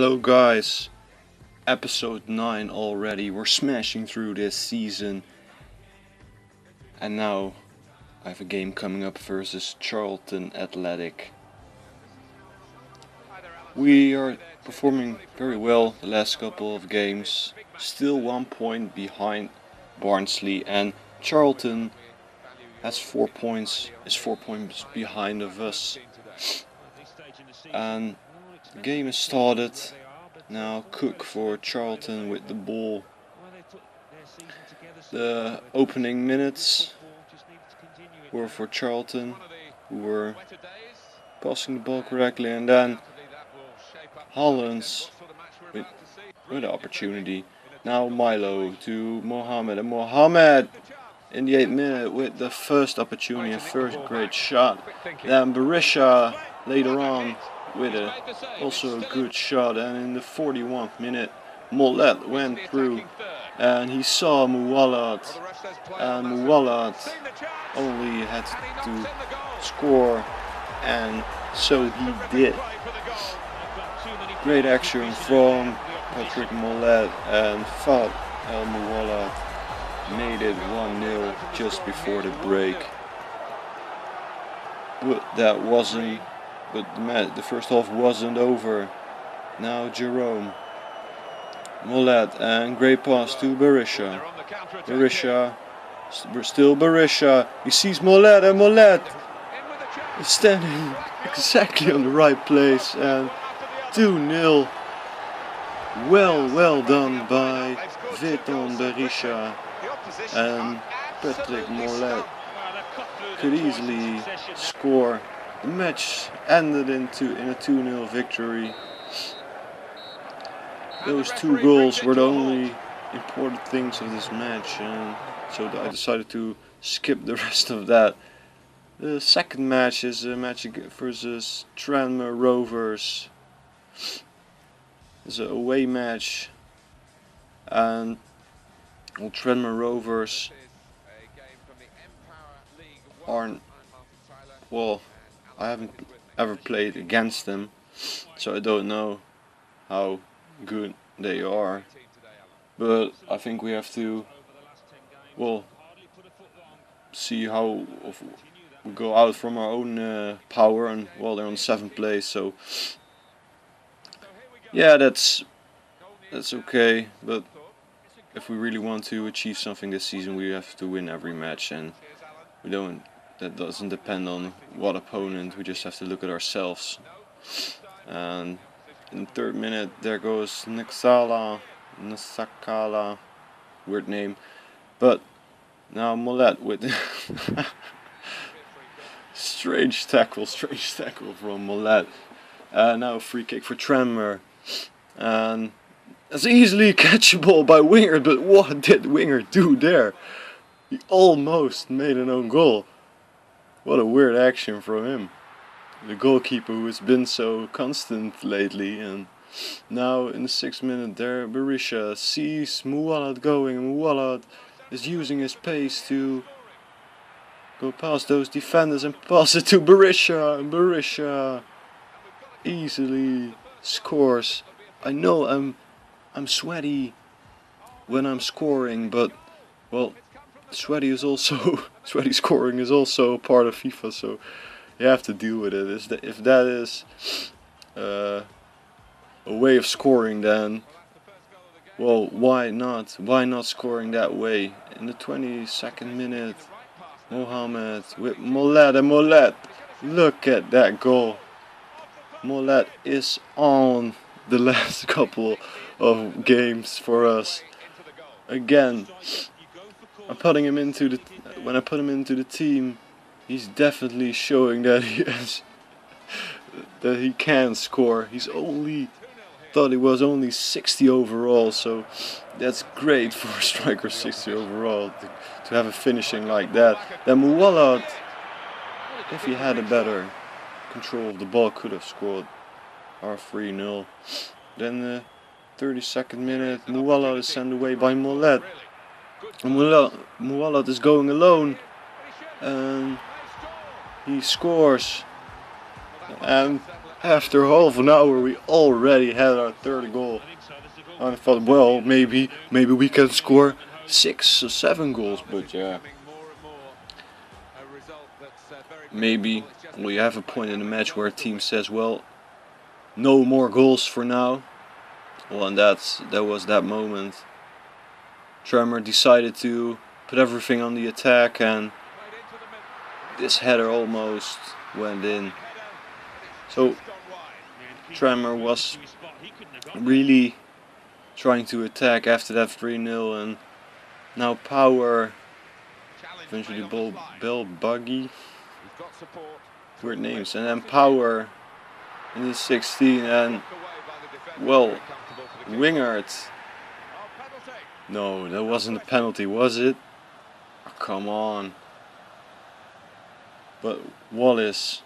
Hello guys, episode 9 already. We're smashing through this season. And now I have a game coming up versus Charlton Athletic. We are performing very well the last couple of games. Still 1 point behind Barnsley, and Charlton has 4 points, is 4 points behind of us. And the game has started. Now Cook for Charlton with the ball. The opening minutes were for Charlton, who were passing the ball correctly, and then Hollands with the opportunity. Now Milo to Mohammed, and Mohammed in the 8th minute with the first opportunity, a first great shot. Then Berisha later on with also a good shot, and in the 41st minute Mollet went through and he saw Mollet, and Mollet only had to score, and so he did. Great action from Patrick Mollet, and Fad El Mollet made it 1-0 just before the break. But that wasn't. But the first half wasn't over. Now Jerome, Mollet, and great pass to Berisha. Berisha, still Berisha. He sees Mollet, and Mollet is standing exactly on the right place, and 2-0. Well done by Veton Berisha, and Patrick Mollet could easily score. The match ended in a 2-0 victory. Those 2 goals were the only important things of this match, and so I decided to skip the rest of that. The second match is a match versus Tranmere Rovers. It's an away match, and Tranmere Rovers aren't, well, I haven't ever played against them, so I don't know how good they are. But I think we have to, well, see how we go out from our own power, and well, they're on 7th place, so yeah, that's okay. But if we really want to achieve something this season, we have to win every match, and that doesn't depend on what opponent. We just have to look at ourselves. And in the 3rd minute, there goes Nasakala, weird name. But now Mollet with strange tackle from Mollet. Now a free kick for Tranmere, and it's easily catchable by Winger. But what did Winger do there? He almost made an own goal. What a weird action from him, the goalkeeper who has been so constant lately. And now in the 6th minute there, Berisha sees Muwalat going, and Muwalat is using his pace to go past those defenders and pass it to Berisha, and Berisha easily scores. I know I'm sweaty when I'm scoring, but well, sweaty scoring is also part of FIFA, so you have to deal with it. If that is a way of scoring, then well, why not? Why not scoring that way? In the 22nd minute, Mohammed with Mollet, and Mollet, look at that goal. Mollet is on the last couple of games for us. Again, when I put him into the team, he's definitely showing that he can score. Thought he was only 60 overall, so that's great for a striker, 60 overall, to have a finishing like that. Then Muwalat, if he had a better control of the ball, could have scored our 3-0. Then the 32nd minute, Muwalat is sent away by Mollet. Muwalat is going alone, and he scores. And After half an hour we already had our third goal. And I thought, well, maybe we can score 6 or 7 goals, but yeah. Maybe we have a point in the match where a team says, well, no more goals for now. Well, and that was that moment. Tremor decided to put everything on the attack, and this header almost went in. So Tremor was really trying to attack after that 3-0, and now Power, eventually Bell Buggy, weird names, and then Power in the 16, and well, Wingard. No, that wasn't a penalty, was it? Oh, come on. But Wallace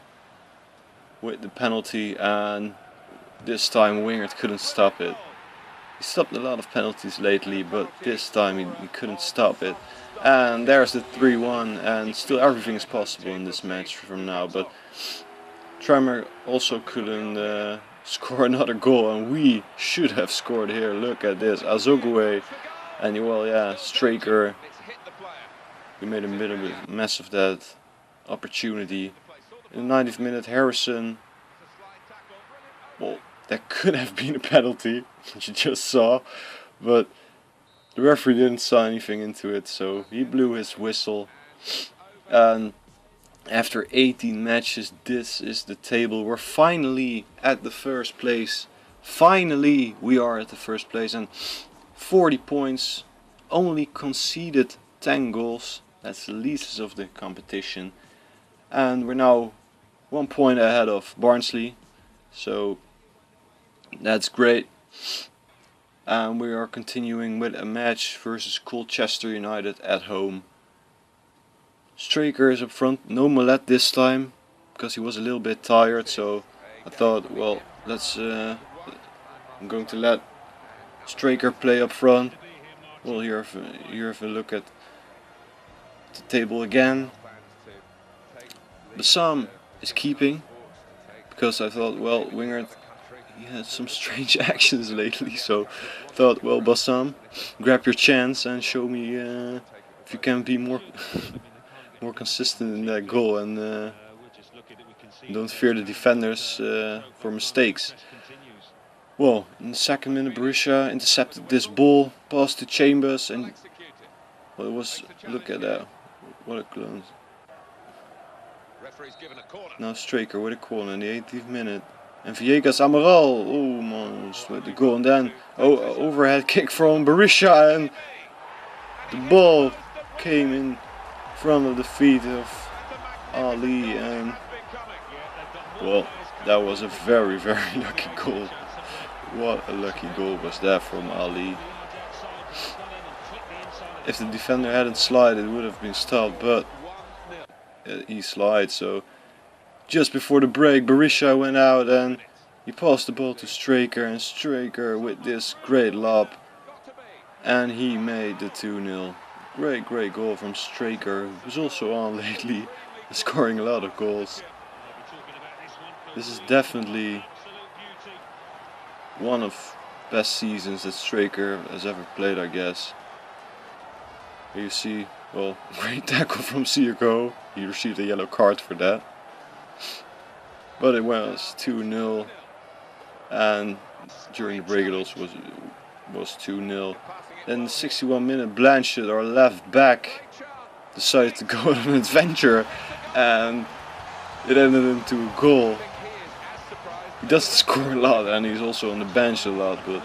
with the penalty, and this time Wingard couldn't stop it. He stopped a lot of penalties lately, but this time he couldn't stop it. And there's the 3-1, and still everything is possible in this match from now. But Tremor also couldn't score another goal, and we should have scored here. Look at this, Azogwe, and well, yeah, Straker. We made a bit of a mess of that opportunity. In the 90th minute, Harrison. Well, that could have been a penalty, which you just saw, but the referee didn't saw anything into it, so he blew his whistle. And after 18 matches, this is the table. We're finally at the first place. Finally, we are at the first place, and 40 points, only conceded 10 goals. That's the least of the competition. And we're now 1 point ahead of Barnsley, so that's great. And we are continuing with a match versus Colchester United at home. Straker is up front, no Mollet this time, because he was a little bit tired, so I thought, well, I'm going to let Straker play up front. Well, here have a look at the table again. Bassam is keeping, because I thought, well, Wingard, he had some strange actions lately, so I thought, well, Bassam, grab your chance and show me if you can be more more consistent in that goal, and don't fear the defenders for mistakes. Well, in the second minute, Berisha intercepted this ball, passed to Chambers, and well, it was, look at that, what a clone. Now Straker with a corner in the 18th minute. And Villegas Amaral, oh man, with the goal. And then overhead kick from Berisha, and the ball came in front of the feet of Ali. And well, that was a very, very lucky goal. What a lucky goal was that from Ali. If the defender hadn't slid, it would have been stopped, but he slides. So just before the break, Berisha went out and he passed the ball to Straker, and Straker with this great lob, and he made the 2-0. Great goal from Straker, who's also on lately, scoring a lot of goals. This is definitely one of the best seasons that Straker has ever played, I guess. Here you see, well, great tackle from Sierko. He received a yellow card for that. But it was 2-0, and during the break it also was 2-0. Then the 61 minute, Blanchett, our left back, decided to go on an adventure, and it ended into a goal. He doesn't score a lot, and he's also on the bench a lot, but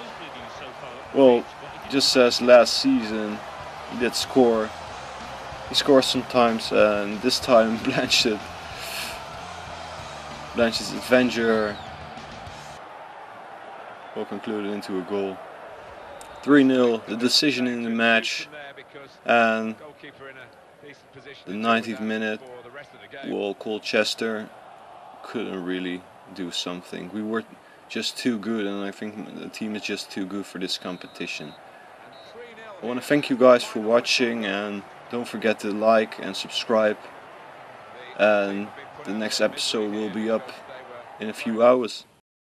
well, just as last season, he did score. He scores sometimes, and this time Blanchett's adventure will conclude into a goal. 3-0, the decision in the match, and the 90th minute, well, Colchester couldn't really do something. We were just too good, and I think the team is just too good for this competition. I want to thank you guys for watching, and don't forget to like and subscribe, and the next episode will be up in a few hours.